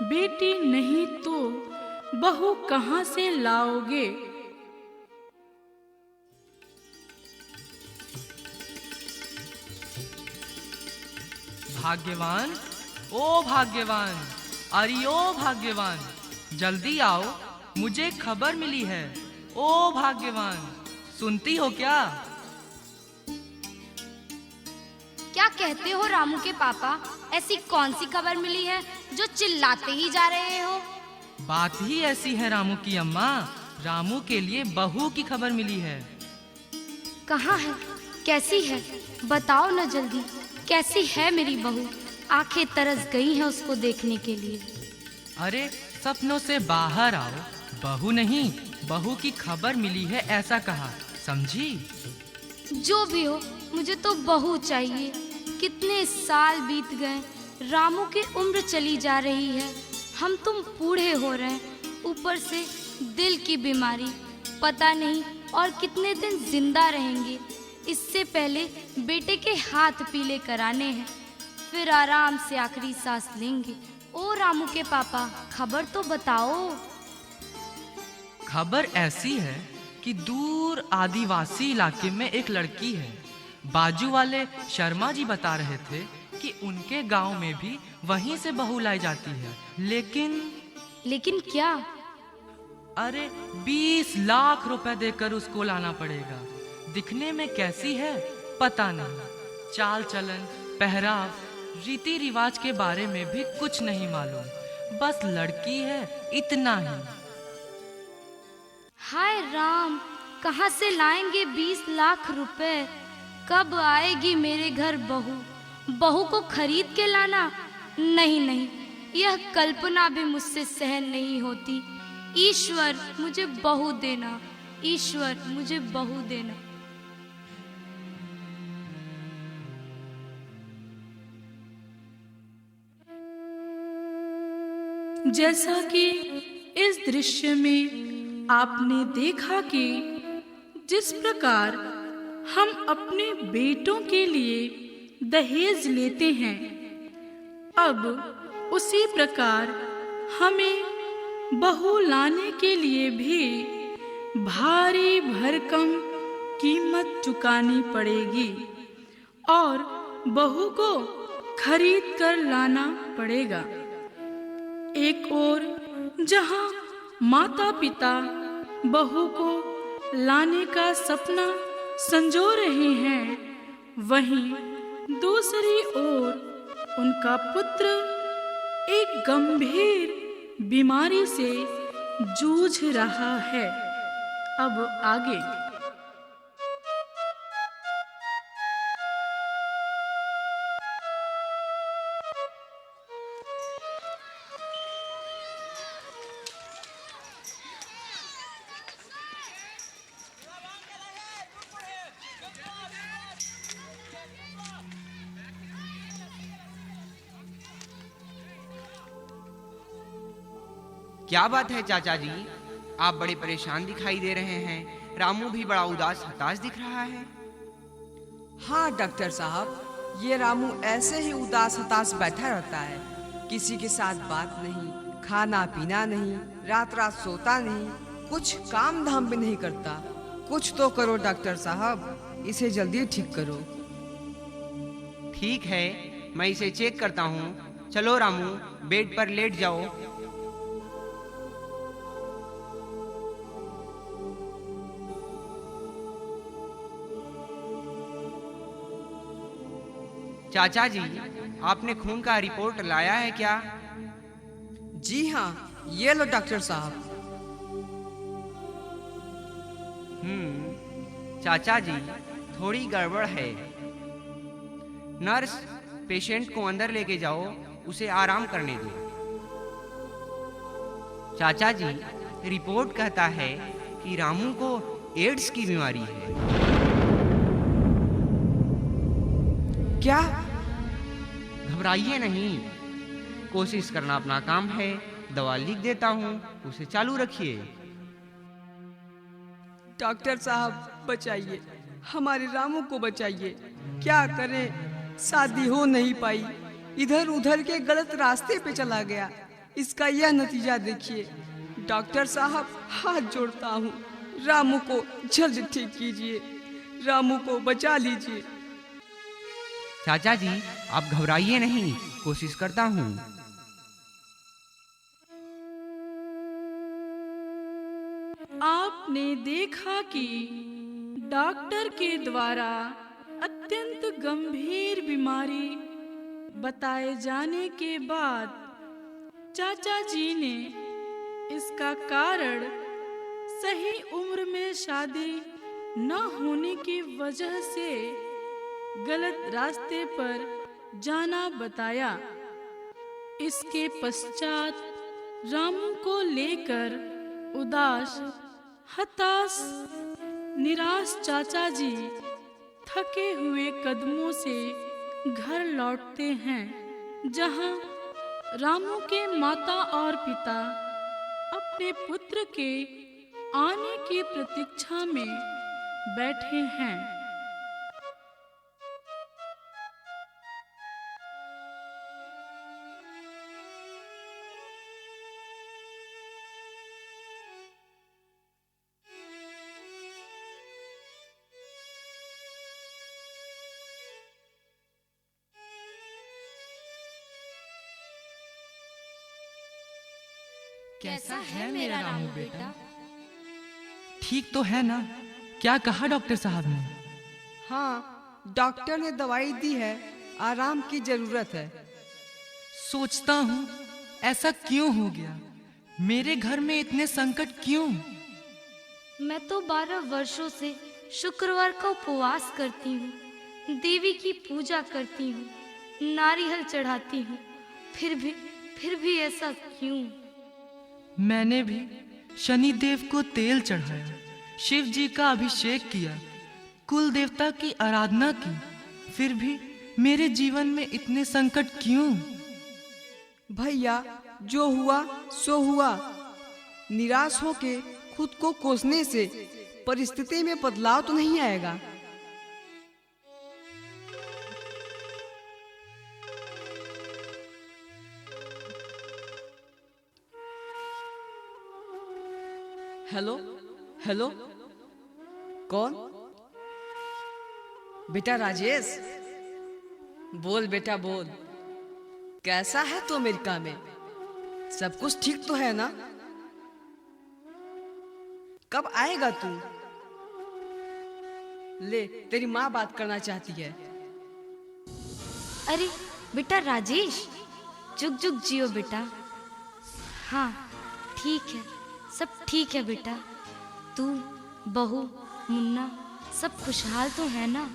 बेटी नहीं तो बहू कहाँ से लाओगे? भाग्यवान, ओ भाग्यवान, अरे ओ भाग्यवान, जल्दी आओ, मुझे खबर मिली है। ओ भाग्यवान, सुनती हो क्या? क्या कहते हो रामू के पापा? ऐसी कौन सी खबर मिली है जो चिल्लाते ही जा रहे हो? बात ही ऐसी है रामू की अम्मा, रामू के लिए बहू की खबर मिली है। कहाँ है? कैसी है? बताओ न जल्दी। कैसी है मेरी बहू? आंखें तरस गई हैं उसको देखने के लिए। अरे सपनों से बाहर आओ, बहू नहीं, बहू की खबर मिली है ऐसा कहा, समझी? जो भी हो, मुझे तो बहू चाहिए। कितने साल बीत गए, रामू की उम्र चली जा रही है, हम तुम बूढ़े हो रहे हैं, ऊपर से दिल की बीमारी। पता नहीं और कितने दिन जिंदा रहेंगे। इससे पहले बेटे के हाथ पीले कराने हैं, फिर आराम से आखिरी सांस लेंगे। ओ रामू के पापा, खबर तो बताओ। खबर ऐसी है कि दूर आदिवासी इलाके में एक लड़की है। बाजू वाले शर्मा जी बता रहे थे कि उनके गांव में भी वहीं से बहू लाई जाती है, लेकिन क्या? अरे 20 लाख रुपए देकर उसको लाना पड़ेगा। दिखने में कैसी है पता नहीं, चाल चलन, पहराव, रीति रिवाज के बारे में भी कुछ नहीं मालूम, बस लड़की है इतना ही। हाय राम, कहाँ से लाएंगे 20 लाख रुपए? कब आएगी मेरे घर बहू? बहू को खरीद के लाना? नहीं नहीं, यह कल्पना भी मुझसे सहन नहीं होती। ईश्वर मुझे बहू देना, ईश्वर मुझे बहू देना। जैसा कि इस दृश्य में आपने देखा कि जिस प्रकार हम अपने बेटों के लिए दहेज लेते हैं, अब उसी प्रकार हमें बहू लाने के लिए भी भारी भरकम कीमत चुकानी पड़ेगी और बहू को खरीद कर लाना पड़ेगा। एक ओर जहां माता पिता बहू को लाने का सपना संजो रहे हैं, वहीं दूसरी ओर उनका पुत्र एक गंभीर बीमारी से जूझ रहा है। अब आगे क्या बात है चाचा जी, आप बड़े परेशान दिखाई दे रहे हैं। रामू भी बड़ा उदास हताश दिख रहा है। हाँ डॉक्टर साहब, ये रामू ऐसे ही उदास हताश बैठा रहता है। किसी के साथ बात नहीं, खाना पीना नहीं, रात रात सोता नहीं, कुछ काम धाम भी नहीं करता। कुछ तो करो डॉक्टर साहब, इसे जल्दी ठीक करो। ठीक है, मैं इसे चेक करता हूँ। चलो रामू, बेड पर लेट जाओ। चाचा जी, आपने खून का रिपोर्ट लाया है क्या? जी हाँ, ये लो डॉक्टर साहब। चाचा जी, थोड़ी गड़बड़ है। नर्स, पेशेंट को अंदर लेके जाओ, उसे आराम करने दो। चाचा जी, रिपोर्ट कहता है कि रामू को एड्स की बीमारी है। क्या? घबराइए नहीं, कोशिश करना अपना काम है। दवा लिख देता हूँ, उसे चालू रखिए। डॉक्टर साहब बचाइए, हमारे रामू को बचाइए। क्या करें, शादी हो नहीं पाई, इधर उधर के गलत रास्ते पे चला गया। इसका यह नतीजा देखिए। डॉक्टर साहब, हाथ जोड़ता हूँ, रामू को जल्द ठीक कीजिए, रामू को बचा लीजिए। चाचा जी, आप घबराइए नहीं, कोशिश करता हूँ। आपने देखा कि डॉक्टर के द्वारा अत्यंत गंभीर बीमारी बताए जाने के बाद चाचा जी ने इसका कारण सही उम्र में शादी न होने की वजह से गलत रास्ते पर जाना बताया। इसके पश्चात रामू को लेकर उदास, हताश, निराश चाचा जी थके हुए कदमों से घर लौटते हैं, जहां रामू के माता और पिता अपने पुत्र के आने की प्रतीक्षा में बैठे हैं। कैसा है मेरा रामू बेटा? ठीक तो है ना? क्या कहा डॉक्टर साहब ने? हाँ, डॉक्टर ने दवाई दी है, आराम की जरूरत है। सोचता हूँ ऐसा क्यों हो गया, मेरे घर में इतने संकट क्यों? मैं तो 12 वर्षों से शुक्रवार का उपवास करती हूँ, देवी की पूजा करती हूँ, नारियल चढ़ाती हूँ, फिर भी ऐसा क्यों? मैंने भी शनि देव को तेल चढ़ाया, शिव जी का अभिषेक किया, कुल देवता की आराधना की, फिर भी मेरे जीवन में इतने संकट क्यों? भैया, जो हुआ सो हुआ। निराश होके खुद को कोसने से परिस्थिति में बदलाव तो नहीं आएगा। हेलो हेलो, कौन? बेटा राजेश, बोल बेटा बोल, कैसा है तू अमेरिका में? सब कुछ ठीक तो है ना? कब आएगा तू? ले, तेरी माँ बात करना चाहती है। अरे बेटा राजेश, जुग जुग जियो बेटा। हाँ ठीक है, सब ठीक है बेटा। तू, बहू, मुन्ना सब खुशहाल तो है ना?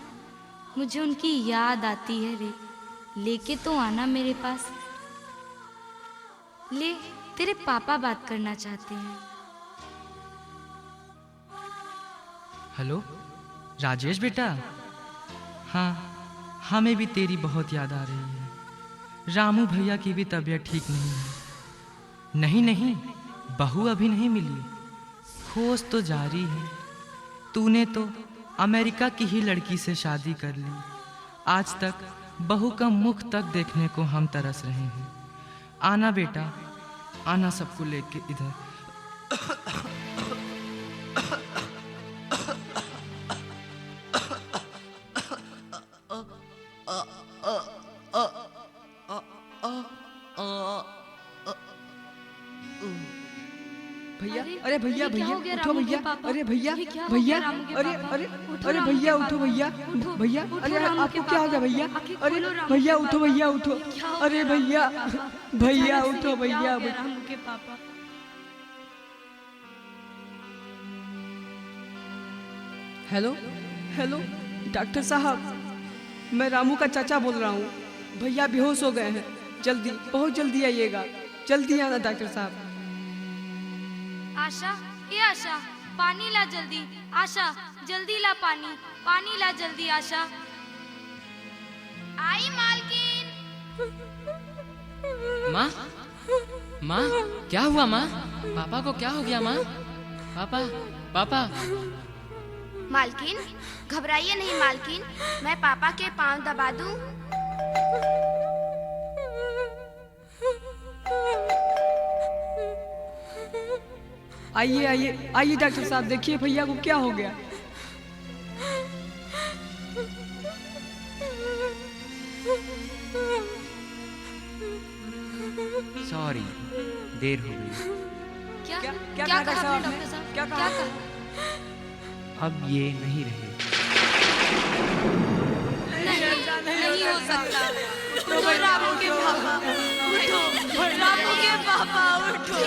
मुझे उनकी याद आती है रे, लेके तो आना मेरे पास। ले, तेरे पापा बात करना चाहते हैं। हेलो राजेश बेटा। हाँ, हमें भी तेरी बहुत याद आ रही है। रामू भैया की भी तबीयत ठीक नहीं है। नहीं, बहू अभी नहीं मिली, खोज तो जारी है। तूने तो अमेरिका की ही लड़की से शादी कर ली। आज तक बहू का मुख तक देखने को हम तरस रहे हैं। आना बेटा, आना सबको लेके इधर। भैया, अरे, अरे भैया ये क्या भैया हो गया उठो रामू के भैया, पापा? अरे भैया ये क्या हो भैया, गया रामू के अरे पापा? अरे उठो अरे रामू भैया के उठो पापा, भैया, उठो, भैया, उठो अरे रामू आपको के क्या हो गया पापा, भैया? आंखें अरे खोलो रामू भैया के उठो, पापा। भैया उठो, क्या हो अरे गया रामू भैया, के पापा? भैया अचानक से उठो ये क्या भैया। हो गया रामू के पापा? हेलो हेलो, डॉक्टर साहब, मैं रामू का चाचा बोल रहा हूँ। भैया बेहोश हो गए हैं, जल्दी, बहुत जल्दी आइएगा, जल्दी आना डॉक्टर साहब। आशा, ये आशा, पानी ला जल्दी। आशा, जल्दी ला पानी, पानी ला जल्दी आशा। आई मालकिन। माँ, माँ, क्या हुआ माँ? पापा को क्या हो गया माँ? पापा, पापा। मालकिन, घबराइए नहीं मालकिन, मैं पापा के पांव दबा दूं। आइए आइए आइए डॉक्टर साहब, देखिए भैया को क्या हो गया। सॉरी, देर हो गई। क्या क्या क्या कहा कहा साहब आपने ने? डॉक्टर साहब? क्या क्या कहा? कहा? अब ये नहीं रहे। नहीं हो सकता। उठो रामू के पापा, उठो रामू के पापा, उठो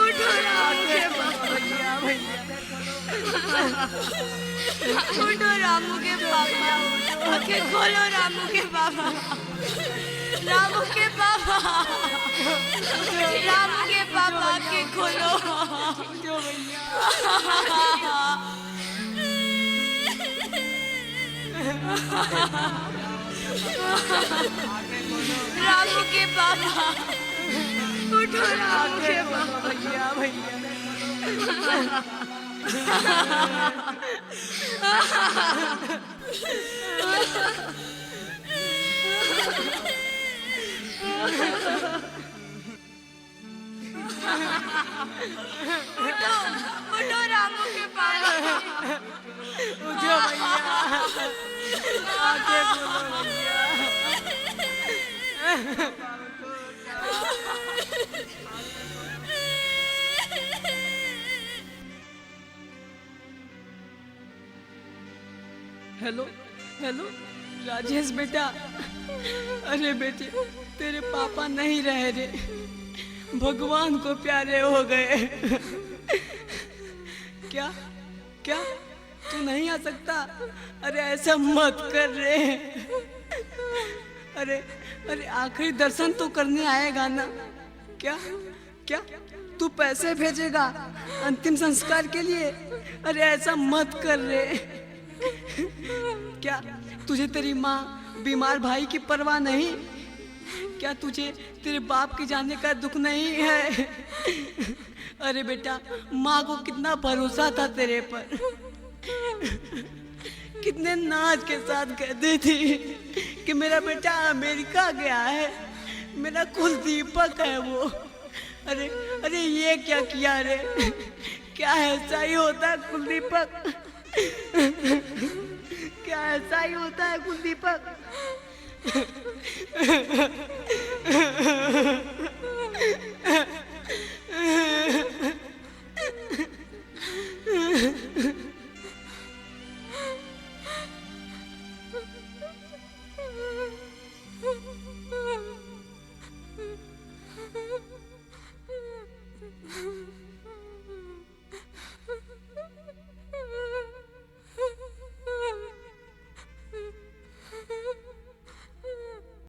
उठो रामू के पापा, उठो रामू के पापा, आंखें खोलो रामू के पापा, रामू के पापा, रामू के पापा आंखें खोलो। रामू के पापा, उठो रामू के पापा, भैया भैया उठो रामू के पापा, उठो भैया, आंखें खोलो भैया। हेलो हेलो राजेश बेटा, अरे बेटे तेरे पापा नहीं रहे रे, भगवान को प्यारे हो गए। क्या क्या तू नहीं आ सकता? अरे ऐसा मत कर रे। अरे अरे आखिरी दर्शन तो करने आएगा ना? क्या क्या तू पैसे भेजेगा अंतिम संस्कार के लिए? अरे ऐसा मत कर रे। क्या तुझे तेरी माँ बीमार भाई की परवाह नहीं? क्या तुझे तेरे बाप के जाने का दुख नहीं है? अरे बेटा, माँ को कितना भरोसा था तेरे पर, कितने नाज के साथ कहती थी कि मेरा बेटा अमेरिका गया है, मेरा कुल दीपक है वो। अरे अरे ये क्या किया रे? क्या ऐसा ही होता है कुलदीपक? क्या ऐसा ही होता है कुलदीपक?